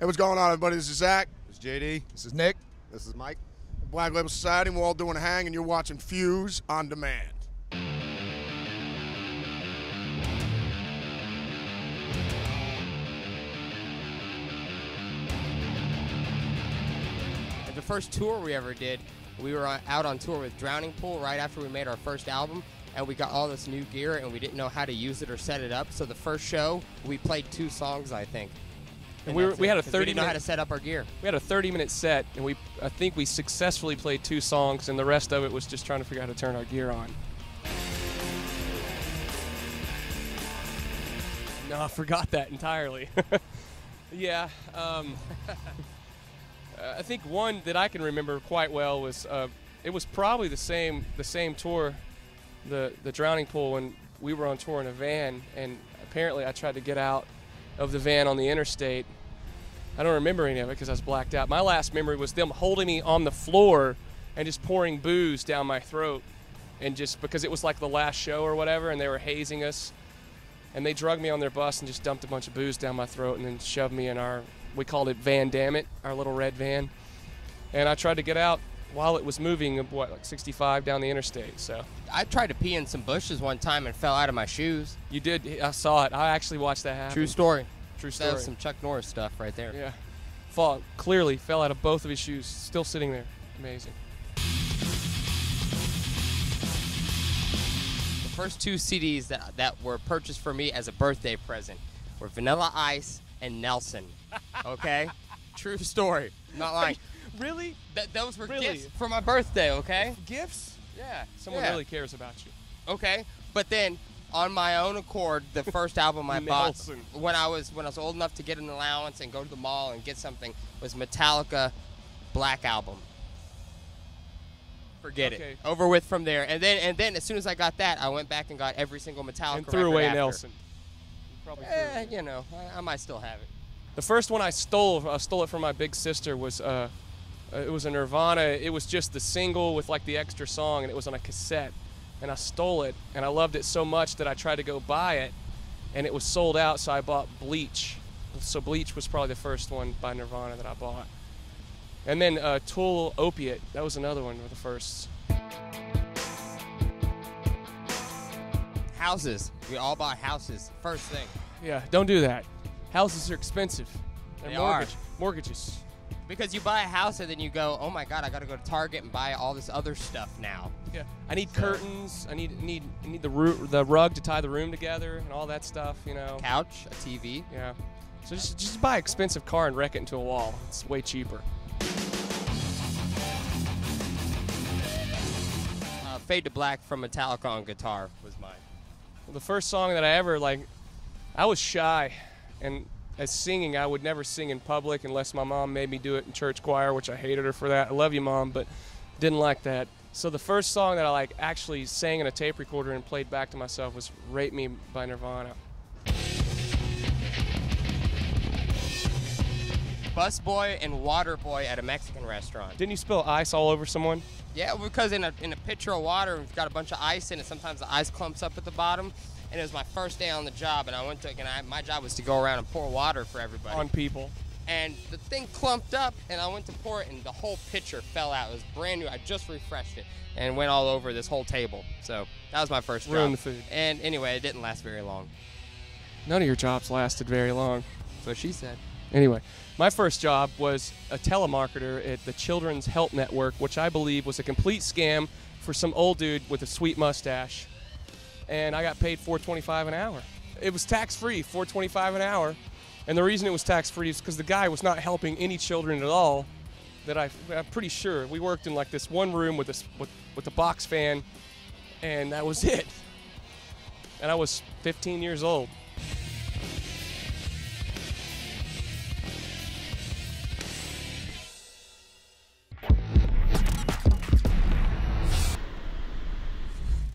Hey, what's going on, everybody? This is Zach. This is JD. This is Nick. This is Mike. Black Label Society, and we're all doing a hang, and you're watching Fuse on Demand. The first tour we ever did, we were out on tour with Drowning Pool right after we made our first album, and we got all this new gear, and we didn't know how to use it or set it up. So the first show, we played 2 songs, I think. And we had a 30-minute. We didn't know how to set up our gear. We had a 30-minute set, and I think we successfully played 2 songs, and the rest of it was just trying to figure out how to turn our gear on. No, I forgot that entirely. Yeah. I think one that I can remember quite well was it was probably the same tour, the Drowning Pool, when we were on tour in a van, and apparently I tried to get out of the van on the interstate. I don't remember any of it because I was blacked out. My last memory was them holding me on the floor and just pouring booze down my throat, and just because it was like the last show or whatever, and they were hazing us, and they drugged me on their bus and just dumped a bunch of booze down my throat and then shoved me in we called it Van Dammit, our little red van. And I tried to get out while it was moving, like 65 down the interstate. So I tried to pee in some bushes one time and fell out of my shoes. You did? I saw it. I actually watched that happen. True story. True story. That was some Chuck Norris stuff right there. Yeah. Clearly fell out of both of his shoes, still sitting there. Amazing. The first 2 CDs that were purchased for me as a birthday present were Vanilla Ice and Nelson. Okay? True story. Not lying. Really? Those were gifts for my birthday, okay? Gifts? Yeah. Someone really cares about you. Okay. But then, on my own accord, the first album I bought Nelson. when I was old enough to get an allowance and go to the mall and get something was Metallica Black Album. Forget it. Over with from there. And then as soon as I got that, I went back and got every single Metallica and threw away after. Nelson. Probably you know, I might still have it. The first one I stole it from my big sister, was it was a Nirvana. It was just the single with like the extra song, and it was on a cassette. And I stole it, and I loved it so much that I tried to go buy it, and it was sold out, so I bought Bleach. So Bleach was probably the first one by Nirvana that I bought. And then Tool Opiate, that was another one of the firsts. Houses. We all bought houses. First thing. Yeah, don't do that. Houses are expensive. They're mortgages. Because you buy a house and then you go, oh my God, I got to go to Target and buy all this other stuff now. Yeah, I need curtains. I need the rug to tie the room together and all that stuff. You know. Couch, a TV. Yeah. So just buy an expensive car and wreck it into a wall. It's way cheaper. Fade to Black from Metallica on guitar was mine. Well, the first song that I ever I was shy, and as singing, I would never sing in public unless my mom made me do it in church choir, which I hated her for that. I love you, Mom, but didn't like that. So the first song that I actually sang in a tape recorder and played back to myself was Rape Me by Nirvana. Busboy and water boy at a Mexican restaurant. Didn't you spill ice all over someone? Yeah, because in a pitcher of water, we've got a bunch of ice in it. Sometimes the ice clumps up at the bottom. And it was my first day on the job, and my job was to go around and pour water for everybody. On people. And the thing clumped up, and I went to pour it, and the whole pitcher fell out. It was brand new. I just refreshed it, and went all over this whole table. So that was my first job. Ruined the food. And anyway, it didn't last very long. None of your jobs lasted very long. That's what she said. Anyway, my first job was a telemarketer at the Children's Help Network, which I believe was a complete scam for some old dude with a sweet mustache. And I got paid $4.25 an hour. It was tax-free, $4.25 an hour. And the reason it was tax-free is because the guy was not helping any children at all. I'm pretty sure. We worked in like this one room with a box fan, and that was it. And I was 15 years old.